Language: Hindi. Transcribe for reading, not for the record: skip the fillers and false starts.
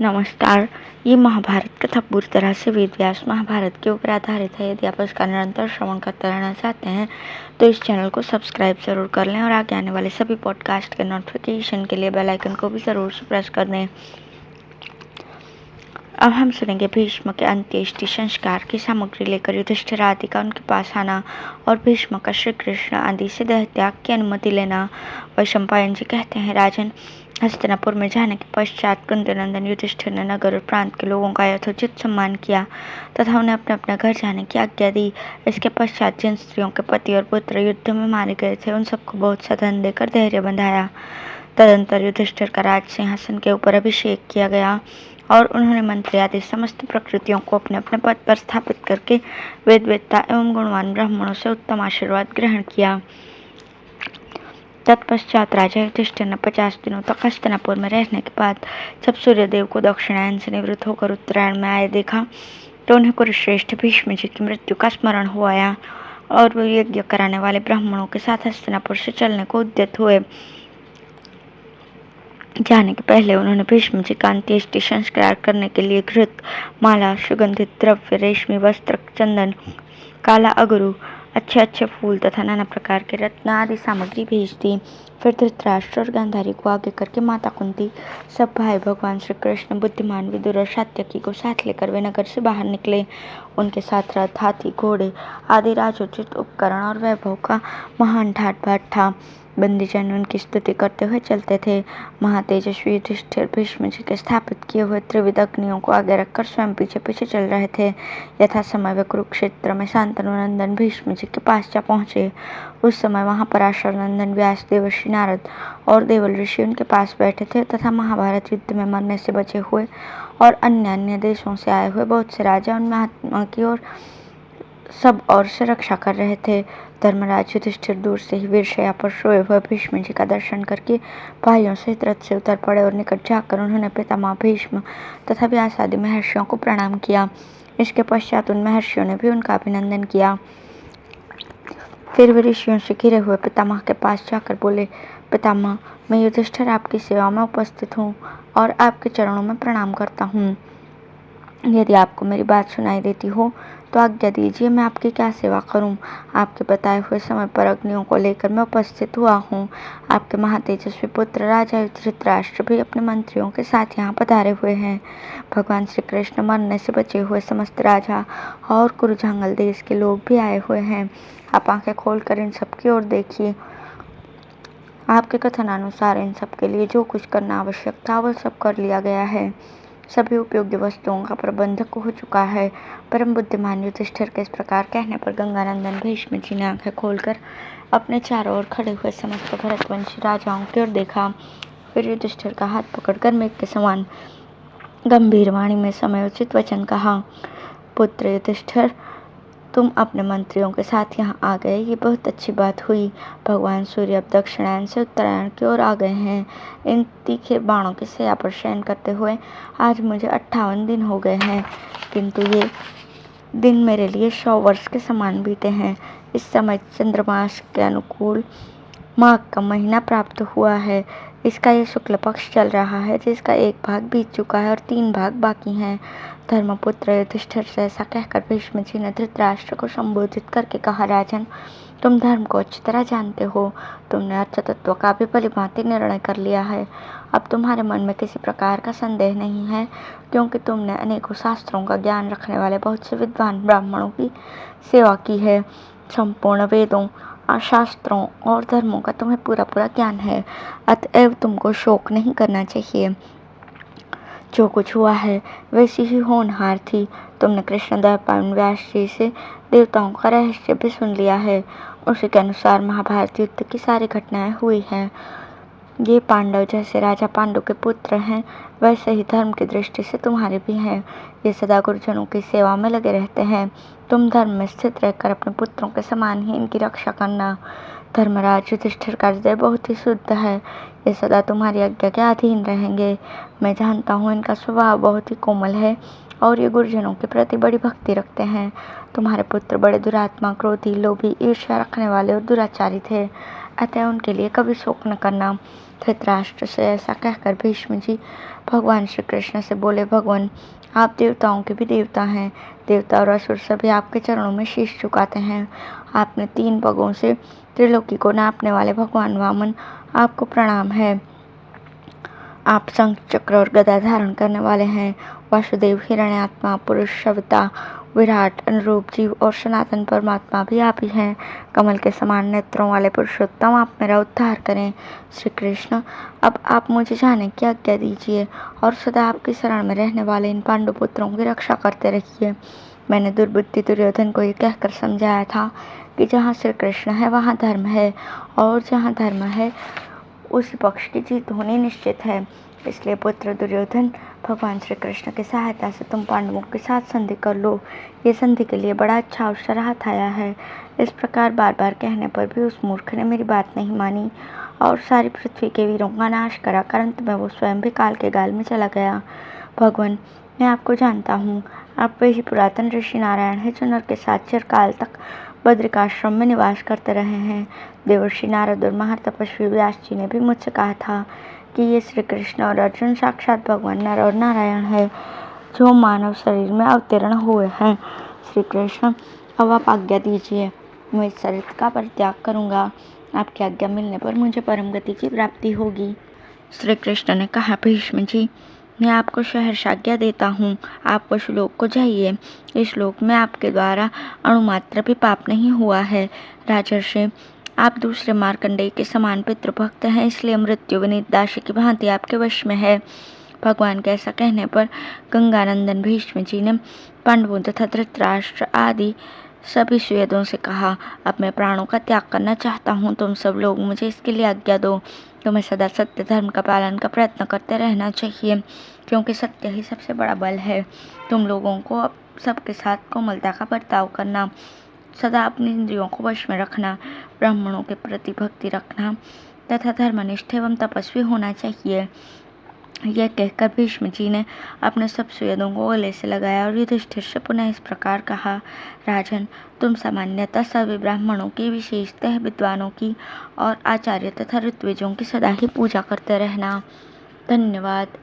नमस्कार। ये महाभारत कथा पूरी तरह से वेद व्यास महाभारत के ऊपर आधारित है। यदि आप इसका निरंतर श्रवण करते रहना चाहते हैं तो इस चैनल को सब्सक्राइब जरूर कर लें और आगे आने वाले सभी पॉडकास्ट के नोटिफिकेशन के लिए बेल आइकन को भी जरूर से प्रेस कर दें। अब हम सुनेंगे भीष्म के अंत्येष्टि संस्कार की सामग्री लेकर युधिष्ठिर आदि का उनके पास आना और भीष्म का श्री कृष्ण आदि से देह त्याग की अनुमति लेना। वैशंपायन जी कहते हैं, राजन, हस्तिनापुर में जाने के पश्चात कुंती नंदन युधिष्ठिर ने नगर और प्रांत के लोगों का यथोचित सम्मान किया तथा उन्हें अपने अपने घर जाने की आज्ञा दी। इसके पश्चात जिन स्त्रियों के पति और पुत्र युद्ध में मारे गए थे उन सबको बहुत सा धन देकर धैर्य बंधाया। तदंतर युधिष्ठिर का राज सिंहासन के ऊपर अभिषेक किया गया और उन्होंने मंत्री आदि समस्त प्रकृतियों को अपने अपने पद पर स्थापित करके वेदवेत्ता एवं गुणवान ब्राह्मणों से उत्तम आशीर्वाद ग्रहण किया। तत्पश्चात राजा युधिष्ठिर ने 50 दिनों तक हस्तिनापुर में रहने के बाद जब सूर्यदेव को दक्षिणायन से निवृत्त होकर उत्तरायण में आए देखा तो उन्हें कुरुश्रेष्ठ भीष्म जी की मृत्यु का स्मरण हो आया और वे यज्ञ कराने वाले ब्राह्मणों के साथ हस्तिनापुर से चलने को उद्यत हुए। जाने के पहले उन्होंने भीष्म जी का अंत्येष्टि संस्कार करने के लिए घृत, माला, सुगंधित द्रव्य, रेशमी वस्त्र, चंदन, काला अगरू, अच्छे अच्छे फूल तथा नाना प्रकार के रत्न आदि सामग्री भेज दी। फिर धृतराष्ट्र और गांधारी को आगे करके माता कुंती, सब भाई भगवान श्री कृष्ण, बुद्धिमान विदुर और सात्यकी को साथ लेकर वे नगर से बाहर निकले। उनके साथ रथ, हाथी, घोड़े आदि राजोचित उपकरण और वैभव का महान ठाट बाट था। बंदीजन उनकी स्तुति करते हुए चलते थे। महातेजस्वी युधिष्ठिर भीष्म जी के स्थापित किए हुए त्रिविध अग्नियों को आगे रखकर स्वयं पीछे पीछे चल रहे थे। यथा समय वे कुरुक्षेत्र में शांतनु नंदन भीष्म जी के पास जा पहुंचे। उस समय वहां पराशर नंदन व्यास, देवर्षि नारद और देवल ऋषि उनके पास बैठे थे तथा महाभारत युद्ध में मरने से बचे हुए और अन्य अन्य देशों से आए हुए बहुत से राजा उन महात्मा की ओर सब और से रक्षा कर रहे थे। धर्मराज युधिष्ठिर दूर से ही वीरशैया पर सोए हुए भीष्म जी का दर्शन करके भाइयों सहित रथ से उतर पड़े और निकट जाकर उन्होंने पितामह भीष्म तथा व्यास आदि महर्षियों को प्रणाम किया। इसके पश्चात उन महर्षियों ने भी उनका अभिनंदन किया। फिर वे ऋषियों से घिरे हुए पितामह के पास जाकर बोले, पितामह, मैं युधिष्ठिर आपकी सेवा में उपस्थित हूँ और आपके चरणों में प्रणाम करता हूँ। यदि आपको मेरी बात सुनाई देती हो तो आज्ञा दीजिए, मैं आपकी क्या सेवा करूं। आपके बताए हुए समय पर अग्नियों को लेकर मैं उपस्थित हुआ हूं। आपके महातेजस्वी पुत्र राजा धृतराष्ट्र भी अपने मंत्रियों के साथ यहाँ पधारे हुए हैं। भगवान श्री कृष्ण, मरने से बचे हुए समस्त राजा और कुरुजांगल देश के लोग भी आए हुए हैं। आप आंखें खोलकर इन सब की ओर देखिए। आपके कथनानुसार इन सब के लिए जो कुछ करना आवश्यक था वह सब कर लिया गया है। सभी उपयोग्य वस्तुओं का प्रबंध हो चुका है। परम बुद्धिमान युधिष्ठिर के इस प्रकार कहने पर गंगानंदन भीष्म जी ने आंखें खोलकर अपने चारों ओर खड़े हुए समस्त भरतवंशी राजाओं की ओर देखा। फिर युधिष्ठिर का हाथ पकड़कर मेघ के समान गंभीर वाणी में समयोचित वचन कहा, पुत्र युधिष्ठिर, तुम अपने मंत्रियों के साथ यहाँ आ गए, ये बहुत अच्छी बात हुई। भगवान सूर्य अब दक्षिणायन से उत्तरायण की ओर आ गए हैं। इन तीखे बाणों की सैया पर शयन करते हुए आज मुझे 58 दिन हो गए हैं, किंतु ये दिन मेरे लिए 100 वर्ष के समान बीते हैं। इस समय चंद्रमास के अनुकूल माघ का महीना प्राप्त हुआ है। इसका ये शुक्ल पक्ष चल रहा है, जिसका एक भाग बीत चुका है और 3 भाग बाकी हैं। धर्मपुत्र युधिष्ठिर से ऐसा कहकर भीष्म जी ने धृतराष्ट्र को संबोधित करके कहा, राजन, तुम धर्म को अच्छी तरह जानते हो। तुमने अर्थ तत्व का भी भलीभांति निर्णय कर लिया है। अब तुम्हारे मन में किसी प्रकार का संदेह नहीं है, क्योंकि तुमने अनेकों शास्त्रों का ज्ञान रखने वाले बहुत से विद्वान ब्राह्मणों की सेवा की है। संपूर्ण वेदों, शास्त्रों और धर्मों का तुम्हें पूरा पूरा ज्ञान है। अतएव तुमको शोक नहीं करना चाहिए। जो कुछ हुआ है वैसी ही होनहार थी। तुमने कृष्णद्वैपायन व्यास जी से देवताओं का रहस्य भी सुन लिया है। उसी के अनुसार महाभारत युद्ध की सारी घटनाएं हुई हैं। ये पांडव जैसे राजा पांडु के पुत्र हैं, वैसे ही धर्म की दृष्टि से तुम्हारे भी हैं। ये सदा गुरुजनों की सेवा में लगे रहते हैं। तुम धर्म में स्थित रहकर अपने पुत्रों के समान ही इनकी रक्षा करना। धर्मराज युधिष्ठिर का हृदय बहुत ही शुद्ध है। ये सदा तुम्हारी आज्ञा के अधीन रहेंगे। मैं जानता हूँ इनका स्वभाव बहुत ही कोमल है और ये गुरुजनों के प्रति बड़ी भक्ति रखते हैं। तुम्हारे पुत्र बड़े दुरात्मा, क्रोधी, लोभी, ईर्ष्या रखने वाले और दुराचारी थे। अतः उनके लिए कभी शोक न करना। धृतराष्ट्र से ऐसा कहकर भीष्म जी भगवान श्री कृष्ण से बोले, भगवान आप देवताओं के भी देवता हैं। देवता और असुर सभी आपके चरणों में शीश झुकाते हैं। आपने 3 पगों से त्रिलोकी को नापने वाले भगवान वामन, आपको प्रणाम है। आप शंख चक्र और गदा धारण करने वाले हैं। वासुदेव, हिरण्यात्मा, पुरुष, सविता, विराट, अनुरूप जीव और सनातन परमात्मा भी आप ही हैं। कमल के समान नेत्रों वाले पुरुषोत्तम, आप मेरा उद्धार करें। श्री कृष्ण, अब आप मुझे जाने की आज्ञा दीजिए और सदा आपकी शरण में रहने वाले इन पांडु पुत्रों की रक्षा करते रहिए। मैंने दुर्बुद्धि दुर्योधन को ये कहकर समझाया था कि जहाँ श्री कृष्ण है वहाँ धर्म है, और जहाँ धर्म है उसी पक्ष की जीत होनी निश्चित है। इसलिए पुत्र दुर्योधन, भगवान श्री कृष्ण की सहायता से तुम पांडवों के साथ संधि कर लो। ये संधि के लिए बड़ा अच्छा अवसर हाथ आया है। इस प्रकार बार बार कहने पर भी उस मूर्ख ने मेरी बात नहीं मानी और सारी पृथ्वी के वीरों का नाश करा, अंत में वो स्वयं भी काल के गाल में चला गया। भगवान, मैं आपको जानता हूँ। आप वही पुरातन ऋषि नारायण है जो नर के साथ चिरकाल तक बद्रिकाश्रम में निवास करते रहे हैं। देवर्षि नारद और महातपस्वी व्यास जी ने भी मुझसे कहा था कि ये श्री कृष्ण और अर्जुन साक्षात भगवान नर और नारायण है जो मानव शरीर में अवतीर्ण हुए हैं। श्री कृष्ण, अब आप आज्ञा दीजिए, मैं इस शरीर का परित्याग करूँगा। आपकी आज्ञा मिलने पर मुझे परम गति की प्राप्ति होगी। श्री कृष्ण ने कहा, भीष्म जी, मैं आपको सहर्ष आज्ञा देता हूँ। आप उस श्लोक को जाइए। इस श्लोक में आपके द्वारा अणुमात्र भी पाप नहीं हुआ है। राजर्षि, आप दूसरे मार्कंडेय के समान पितृभक्त हैं, इसलिए मृत्यु विनीत दासी की भांति आपके वश में है। भगवान के ऐसा कहने पर गंगानंदन भीष्म जी ने पांडवों तथा धृतराष्ट्र आदि सभी सुहृदों से कहा, अब मैं प्राणों का त्याग करना चाहता हूँ। तुम सब लोग मुझे इसके लिए आज्ञा दो। तुम्हें सदा सत्य धर्म का पालन का प्रयत्न करते रहना चाहिए, क्योंकि सत्य ही सबसे बड़ा बल है। तुम लोगों को अब सबके साथ कोमलता का बर्ताव करना, सदा अपनी इंद्रियों को वश में रखना, ब्राह्मणों के प्रति भक्ति रखना तथा धर्मनिष्ठ एवं तपस्वी होना चाहिए। यह कहकर भीष्म जी ने अपने सब सुहृदों को गले से लगाया और युधिष्ठिर से पुनः इस प्रकार कहा, राजन, तुम सामान्यतः सभी ब्राह्मणों की, विशेषतः विद्वानों की और आचार्य तथा ऋत्विजों की सदा ही पूजा करते रहना। धन्यवाद।